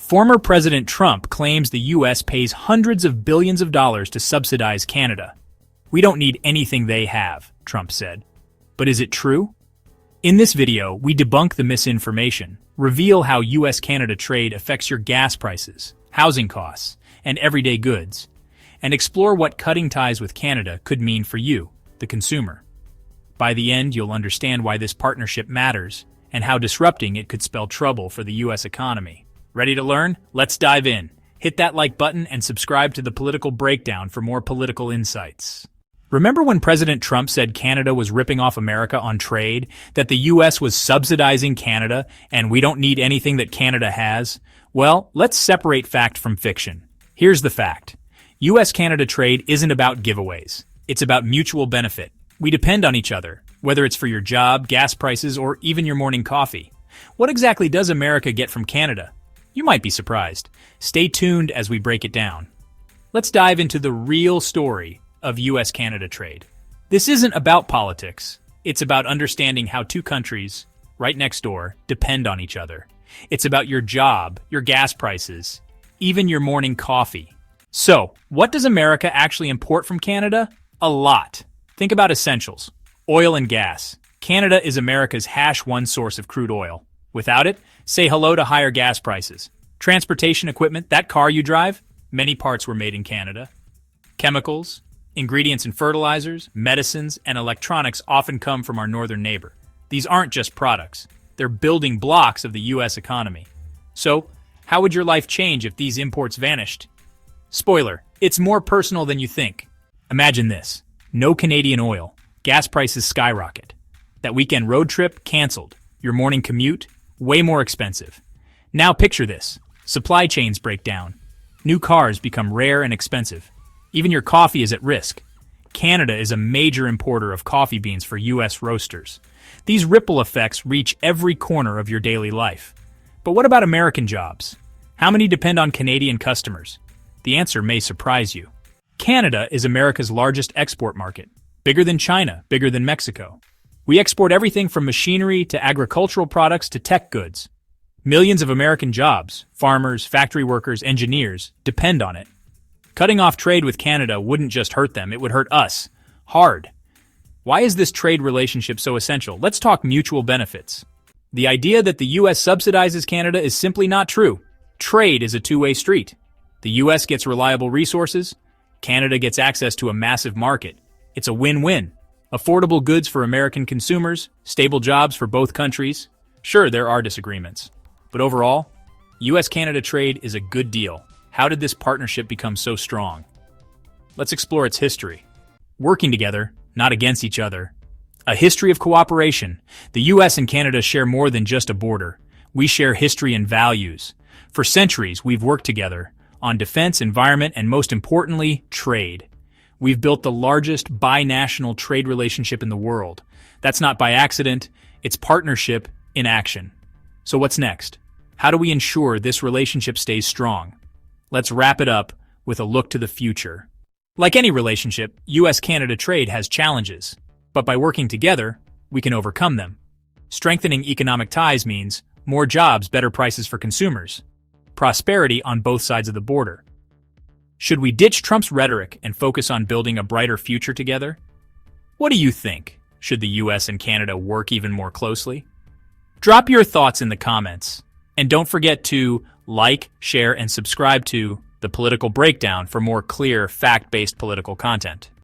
Former President Trump claims the U.S. pays hundreds of billions of dollars to subsidize Canada. We don't need anything they have, Trump said. But is it true? In this video, we debunk the misinformation, reveal how U.S.-Canada trade affects your gas prices, housing costs, and everyday goods, and explore what cutting ties with Canada could mean for you, the consumer. By the end, you'll understand why this partnership matters and how disrupting it could spell trouble for the U.S. economy. Ready to learn? Let's dive in. Hit that like button and subscribe to The Political Breakdown for more political insights. Remember when President Trump said Canada was ripping off America on trade, that the U.S. was subsidizing Canada, and we don't need anything that Canada has? Well, let's separate fact from fiction. Here's the fact. U.S.-Canada trade isn't about giveaways. It's about mutual benefit. We depend on each other, whether it's for your job, gas prices, or even your morning coffee. What exactly does America get from Canada? You might be surprised. Stay tuned as we break it down. Let's dive into the real story of U.S.-Canada trade. This isn't about politics. It's about understanding how two countries, right next door, depend on each other. It's about your job, your gas prices, even your morning coffee. So, what does America actually import from Canada? A lot. Think about essentials. Oil and gas. Canada is America's #1 source of crude oil. Without it, say hello to higher gas prices. Transportation equipment, that car you drive, many parts were made in Canada. Chemicals, ingredients in fertilizers, medicines, and electronics often come from our northern neighbor. These aren't just products. They're building blocks of the U.S. economy. So, how would your life change if these imports vanished? Spoiler, it's more personal than you think. Imagine this. No Canadian oil. Gas prices skyrocket. That weekend road trip, canceled. Your morning commute, way more expensive. Now picture this. Supply chains break down. New cars become rare and expensive. Even your coffee is at risk. Canada is a major importer of coffee beans for U.S. roasters. These ripple effects reach every corner of your daily life. But what about American jobs? How many depend on Canadian customers? The answer may surprise you. Canada is America's largest export market. Bigger than China, bigger than Mexico. We export everything from machinery to agricultural products to tech goods. Millions of American jobs, farmers, factory workers, engineers, depend on it. Cutting off trade with Canada wouldn't just hurt them, it would hurt us. Hard. Why is this trade relationship so essential? Let's talk mutual benefits. The idea that the U.S. subsidizes Canada is simply not true. Trade is a two-way street. The U.S. gets reliable resources. Canada gets access to a massive market. It's a win-win. Affordable goods for American consumers, stable jobs for both countries. Sure, there are disagreements. But overall, U.S.-Canada trade is a good deal. How did this partnership become so strong? Let's explore its history. Working together, not against each other. A history of cooperation. The U.S. and Canada share more than just a border. We share history and values. For centuries, we've worked together on defense, environment, and most importantly, trade. We've built the largest binational trade relationship in the world. That's not by accident, it's partnership in action. So what's next? How do we ensure this relationship stays strong? Let's wrap it up with a look to the future. Like any relationship, U.S.-Canada trade has challenges, but by working together, we can overcome them. Strengthening economic ties means more jobs, better prices for consumers, prosperity on both sides of the border. Should we ditch Trump's rhetoric and focus on building a brighter future together? What do you think? Should the U.S. and Canada work even more closely? Drop your thoughts in the comments. And don't forget to like, share, and subscribe to The Political Breakdown for more clear, fact-based political content.